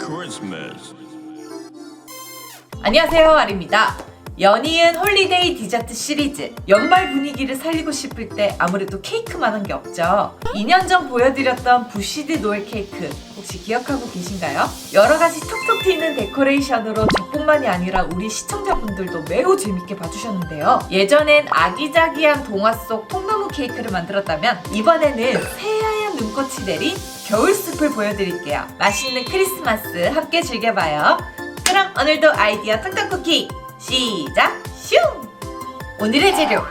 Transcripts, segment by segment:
Christmas. 안녕하세요, 아리입니다. 연이은 홀리데이 디저트 시리즈. 연말 분위기를 살리고 싶을 때 아무래도 케이크만한 게 없죠. 2년 전 보여드렸던 부시드 노엘 케이크 혹시 기억하고 계신가요? 여러 가지 톡톡 튀는 데코레이션으로 저뿐만이 아니라 우리 시청자분들도 매우 재밌게 봐주셨는데요. 예전엔 아기자기한 동화 속 통나무 케이크를 만들었다면 이번에는 새하얀 눈꽃이 내린 겨울숲을 보여드릴게요. 맛있는 크리스마스 함께 즐겨봐요. 그럼 오늘도 아이디어 탕탕 쿠키 시작! 슝! 오늘의 재료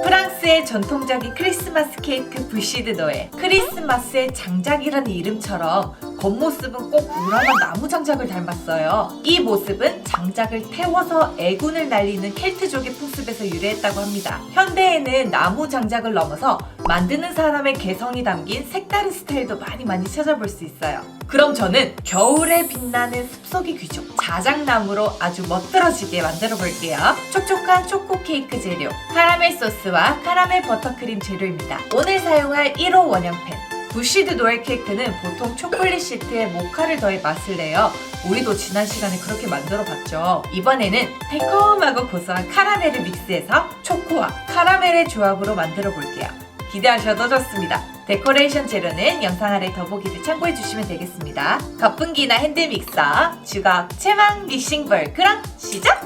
프랑스의 전통적인 크리스마스 케이크 부시드 노엘. 크리스마스의 장작이라는 이름처럼 겉모습은 꼭 우람한 나무 장작을 닮았어요. 이 모습은 장작을 태워서 애군을 날리는 켈트족의 풍습에서 유래했다고 합니다. 현대에는 나무 장작을 넘어서 만드는 사람의 개성이 담긴 색다른 스타일도 많이 찾아볼 수 있어요. 그럼 저는 겨울에 빛나는 숲속의 귀족 자작나무로 아주 멋들어지게 만들어 볼게요. 촉촉한 초코 케이크 재료 카라멜 소스와 카라멜 버터크림 재료입니다. 오늘 사용할 1호 원형팬. 부시드 노엘 케이크는 보통 초콜릿 시트에 모카를 더해 맛을 내요. 우리도 지난 시간에 그렇게 만들어 봤죠. 이번에는 달콤하고 고소한 카라멜을 믹스해서 초코와 카라멜의 조합으로 만들어 볼게요. 기대하셔도 좋습니다. 데코레이션 재료는 영상 아래 더보기를 참고해 주시면 되겠습니다. 거품기나 핸드믹서, 주걱, 체망, 믹싱볼, 그럼 시작!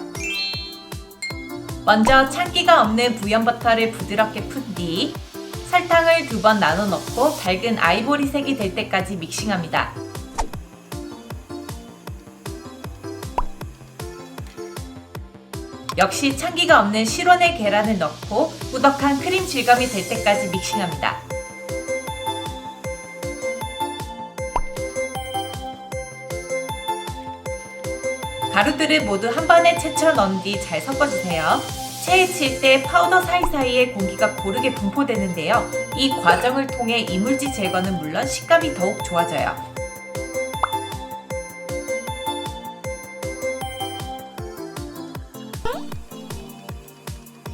먼저 찬기가 없는 부연 버터를 부드럽게 푼 뒤 설탕을 2번 나눠 넣고 밝은 아이보리색이 될 때까지 믹싱합니다. 역시 찬기가 없는 실온의 계란을 넣고 꾸덕한 크림 질감이 될 때까지 믹싱합니다. 가루들을 모두 한 번에 채쳐 넣은 뒤 잘 섞어주세요. 체에 칠 때 파우더 사이사이에 공기가 고르게 분포되는데요. 이 과정을 통해 이물질 제거는 물론 식감이 더욱 좋아져요.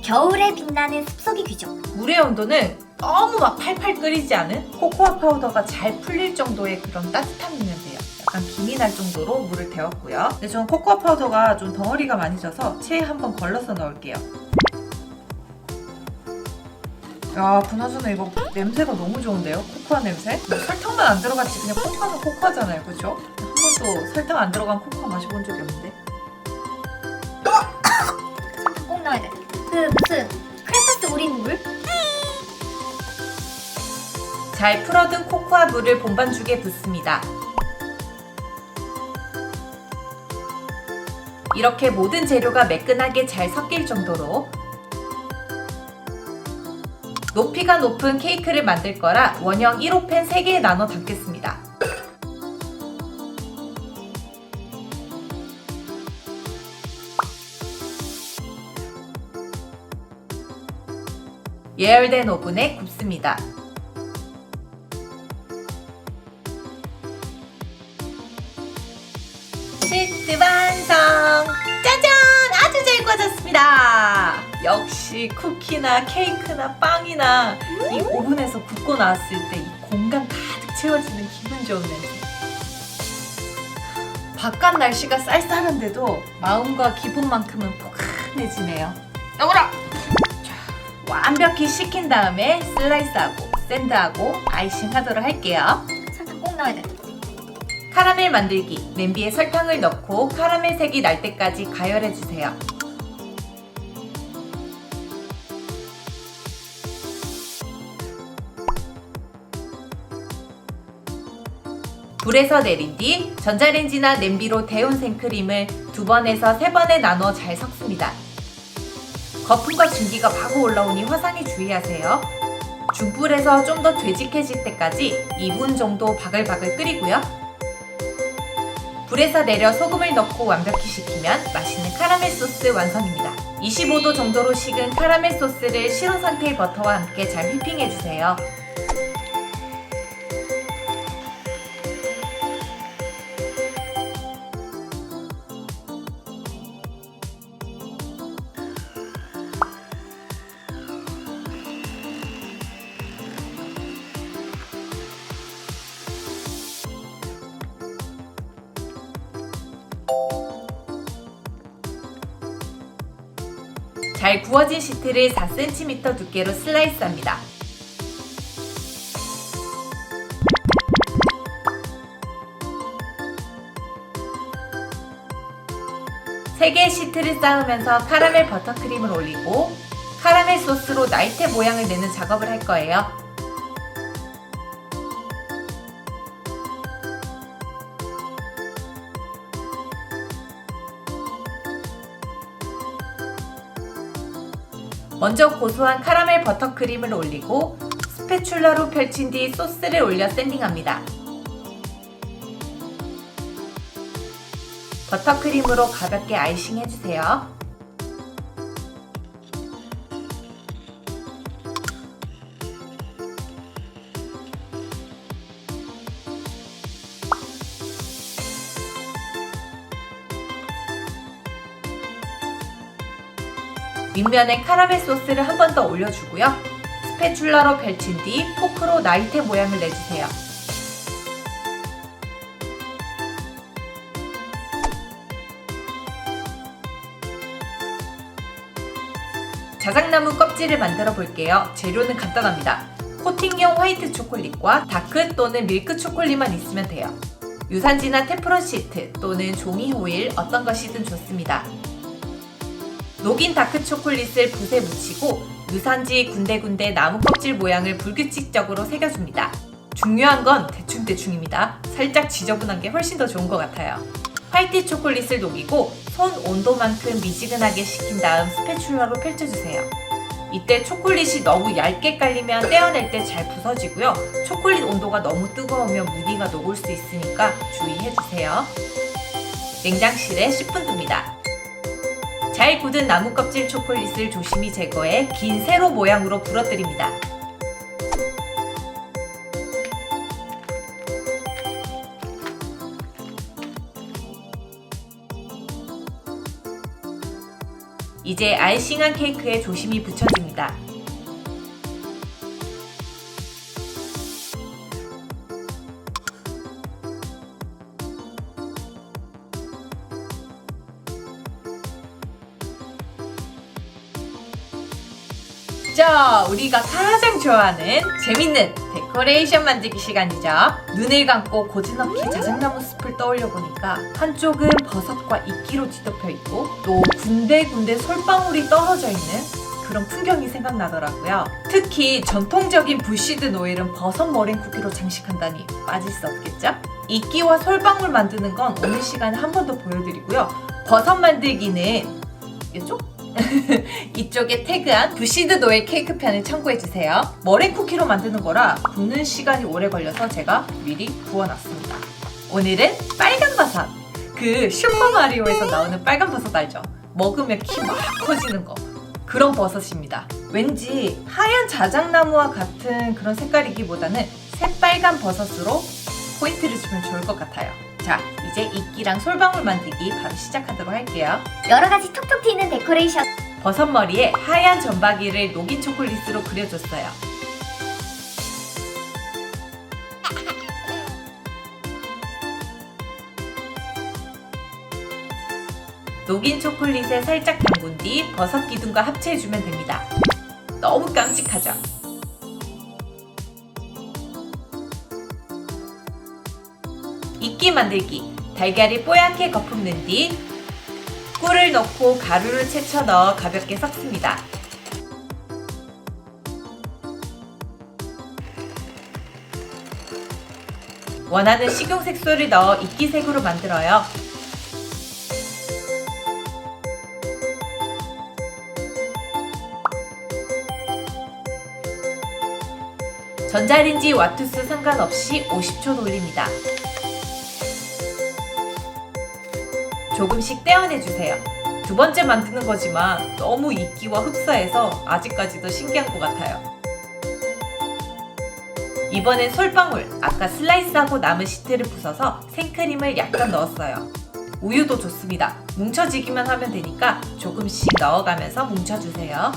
겨울에 빛나는 숲속의 귀족. 물의 온도는 너무 막 팔팔 끓이지 않은 코코아 파우더가 잘 풀릴 정도의 그런 따뜻함이면 돼요. 약간 김이 날 정도로 물을 데웠고요. 근데 저는 코코아 파우더가 좀 덩어리가 많이 져서 체에 한번 걸러서 넣을게요. 야, 그나저나 이거 냄새가 너무 좋은데요? 코코아 냄새? 설탕만 안 들어갔지 그냥 코코아는 코코아잖아요, 그쵸? 한 번도 설탕 안 들어간 코코아 마셔본 적이 없는데. 꼭 넣어야 돼. 그 무슨 크레파스 우린 물? 잘 풀어둔 코코아 물을 본반죽에 붓습니다. 이렇게 모든 재료가 매끈하게 잘 섞일 정도로 높이가 높은 케이크를 만들 거라 원형 1호 팬 3개에 나눠 담겠습니다. 예열된 오븐에 굽습니다. 시트 완성! 짜잔! 아주 잘 구워졌습니다. 역시 쿠키나 케이크나 빵이나 이 오븐에서 굽고 나왔을 때 이 공간 가득 채워지는 기분 좋은 냄새. 바깥 날씨가 쌀쌀한데도 마음과 기분만큼은 포근해지네요. 여보라! 완벽히 식힌 다음에 슬라이스하고 샌드하고 아이싱하도록 할게요. 설탕 꼭 넣어야 돼. 카라멜 만들기. 냄비에 설탕을 넣고 카라멜 색이 날 때까지 가열해주세요. 불에서 내린 뒤 전자레인지나 냄비로 데운 생크림을 2번에서 3번에 나눠 잘 섞습니다. 거품과 증기가 마구 올라오니 화상에 주의하세요. 중불에서 좀 더 되직해질 때까지 2분 정도 바글바글 끓이고요. 불에서 내려 소금을 넣고 완벽히 식히면 맛있는 카라멜 소스 완성입니다. 25도 정도로 식은 카라멜 소스를 식은 상태의 버터와 함께 잘 휘핑해주세요. 잘 구워진 시트를 4cm 두께로 슬라이스합니다. 세 개의 시트를 쌓으면서 카라멜 버터크림을 올리고 카라멜 소스로 나이테 모양을 내는 작업을 할 거예요. 먼저 고소한 카라멜 버터크림을 올리고 스패츌러로 펼친 뒤 소스를 올려 샌딩합니다. 버터크림으로 가볍게 아이싱 해주세요. 윗면에 카라멜 소스를 한 번 더 올려주고요. 스패츌러로 펼친 뒤 포크로 나이테 모양을 내주세요. 자작나무 껍질을 만들어 볼게요. 재료는 간단합니다. 코팅용 화이트 초콜릿과 다크 또는 밀크 초콜릿만 있으면 돼요. 유산지나 테프론 시트 또는 종이 호일 어떤 것이든 좋습니다. 녹인 다크 초콜릿을 붓에 묻히고 유산지 군데군데 나무 껍질 모양을 불규칙적으로 새겨줍니다. 중요한 건 대충대충입니다. 살짝 지저분한 게 훨씬 더 좋은 것 같아요. 화이트 초콜릿을 녹이고 손 온도만큼 미지근하게 식힌 다음 스패츌러로 펼쳐주세요. 이때 초콜릿이 너무 얇게 깔리면 떼어낼 때 잘 부서지고요. 초콜릿 온도가 너무 뜨거우면 무늬가 녹을 수 있으니까 주의해주세요. 냉장실에 10분 둡니다. 잘 굳은 나무 껍질 초콜릿을 조심히 제거해 긴 세로 모양으로 부러뜨립니다. 이제 아이싱한 케이크에 조심히 붙여줍니다. 자, 우리가 가장 좋아하는 재밌는 데코레이션 만들기 시간이죠. 눈을 감고 고즈넉히 자작나무 숲을 떠올려 보니까 한쪽은 버섯과 이끼로 뒤덮여 있고 또 군데군데 솔방울이 떨어져 있는 그런 풍경이 생각나더라고요. 특히 전통적인 부시드 노일은 버섯 머랭 쿠키로 장식한다니 빠질 수 없겠죠? 이끼와 솔방울 만드는 건 오늘 시간에 한 번 더 보여드리고요. 버섯 만들기는 이쪽? 이쪽에 태그한 부시드 노일 케이크 편을 참고해주세요. 머랭 쿠키로 만드는 거라 굽는 시간이 오래 걸려서 제가 미리 구워놨습니다. 오늘은 빨간 버섯! 그 슈퍼마리오에서 나오는 빨간 버섯 알죠? 먹으면 키 막 커지는 거. 그런 버섯입니다. 왠지 하얀 자작나무와 같은 그런 색깔이기보다는 새빨간 버섯으로 포인트를 주면 좋을 것 같아요. 자, 이제 이끼랑 솔방울 만들기 바로 시작하도록 할게요. 여러가지 톡톡 튀는 데코레이션. 버섯머리에 하얀 점박이를 녹인 초콜릿으로 그려줬어요. 녹인 초콜릿에 살짝 담근 뒤 버섯 기둥과 합체해주면 됩니다. 너무 깜찍하죠? 이끼 만들기. 달걀을 뽀얗게 거품낸 뒤 꿀을 넣고 가루를 채쳐 넣어 가볍게 섞습니다. 원하는 식용 색소를 넣어 이끼색으로 만들어요. 전자레인지 와투스 상관없이 50초 돌립니다. 조금씩 떼어내주세요. 두 번째 만드는 거지만 너무 이끼와 흡사해서 아직까지도 신기한 것 같아요. 이번엔 솔방울, 아까 슬라이스하고 남은 시트를 부숴서 생크림을 약간 넣었어요. 우유도 좋습니다. 뭉쳐지기만 하면 되니까 조금씩 넣어가면서 뭉쳐주세요.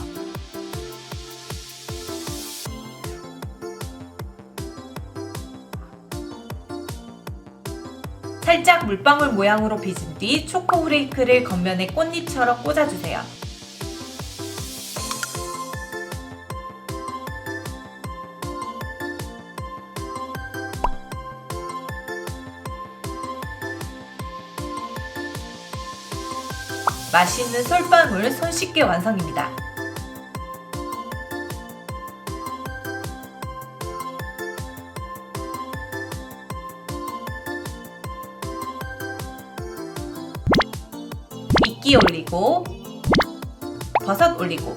살짝 물방울 모양으로 빚은 뒤 초코 후레이크를 겉면에 꽃잎처럼 꽂아주세요. 맛있는 솔방울 손쉽게 완성입니다. 이끼 올리고 버섯 올리고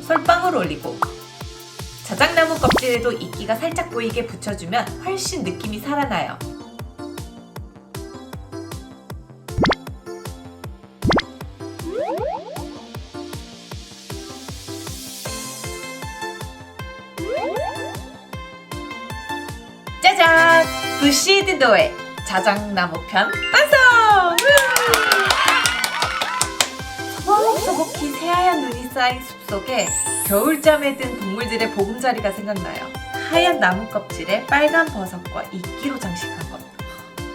솔방울 올리고 자작나무 껍질에도 이끼가 살짝 보이게 붙여주면 훨씬 느낌이 살아나요. 짜잔! 부시드 노에 자작나무 편 완성! 소복소복히 새하얀 눈이 쌓인 숲속에 겨울잠에 든 동물들의 보금자리가 생각나요. 하얀 나무 껍질에 빨간 버섯과 이끼로 장식한 것.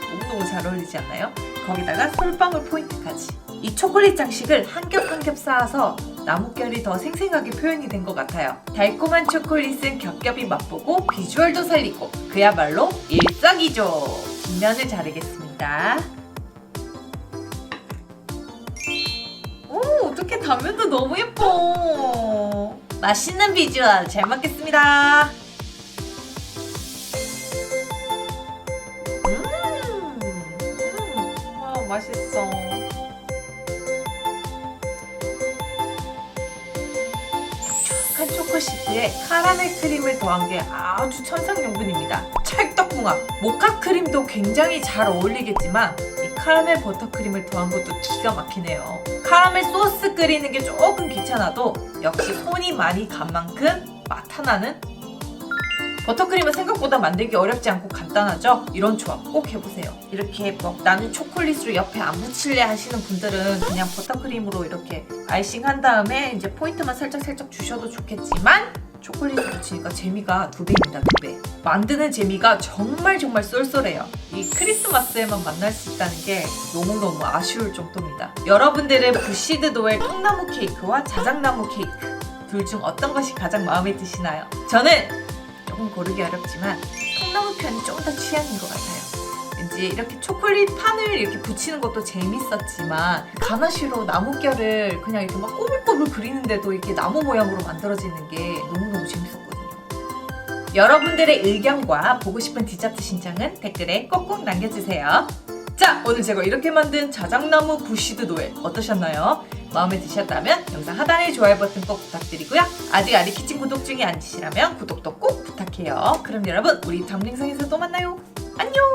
너무너무 잘 어울리지 않나요? 거기다가 솔방울 포인트까지. 이 초콜릿 장식을 한 겹 한 겹 쌓아서 나뭇결이 더 생생하게 표현이 된 것 같아요. 달콤한 초콜릿은 겹겹이 맛보고 비주얼도 살리고 그야말로 일석이조. 뒷면을 자르겠습니다. 오, 어떻게 단면도 너무 예뻐. 맛있는 비주얼 잘 먹겠습니다. 와, 맛있어. 촉촉한 초코시트에 카라멜 크림을 더한 게 아주 천상용분입니다. 찰떡궁합. 모카 크림도 굉장히 잘 어울리겠지만 이 카라멜 버터크림을 더한 것도 기가 막히네요. 카라멜 소스 끓이는 게 조금 귀찮아도 역시 손이 많이 간 만큼 맛 하나는. 버터크림은 생각보다 만들기 어렵지 않고 간단하죠? 이런 조합 꼭 해보세요. 이렇게 뭐 나는 초콜릿으로 옆에 안 붙일래 하시는 분들은 그냥 버터크림으로 이렇게 아이싱한 다음에 이제 포인트만 살짝 주셔도 좋겠지만 초콜릿을 붙이니까 재미가 2배입니다. 2배. 만드는 재미가 정말 쏠쏠해요. 이 크리스마스에만 만날 수 있다는 게 너무너무 아쉬울 정도입니다. 여러분들은 부시드 노엘 통나무 케이크와 자작나무 케이크 둘 중 어떤 것이 가장 마음에 드시나요? 저는 조금 고르기 어렵지만 통나무 편이 좀 더 취향인 것 같아요. 왠지 이렇게 초콜릿 판을 이렇게 붙이는 것도 재밌었지만 가나쉬로 나뭇결을 그냥 이렇게 막 꼬불꼬불 그리는데도 이렇게 나무 모양으로 만들어지는 게 너무너무 재밌었거든요. 여러분들의 의견과 보고 싶은 디저트 신청은 댓글에 꼭꼭 남겨주세요. 자, 오늘 제가 이렇게 만든 자작나무 부시드 노엘 어떠셨나요? 마음에 드셨다면 영상 하단에 좋아요 버튼 꼭 부탁드리고요. 아직 아리키친 구독 중이 아니시라면 구독도 꼭 부탁해요. 그럼 여러분, 우리 다음 영상에서 또 만나요. 안녕!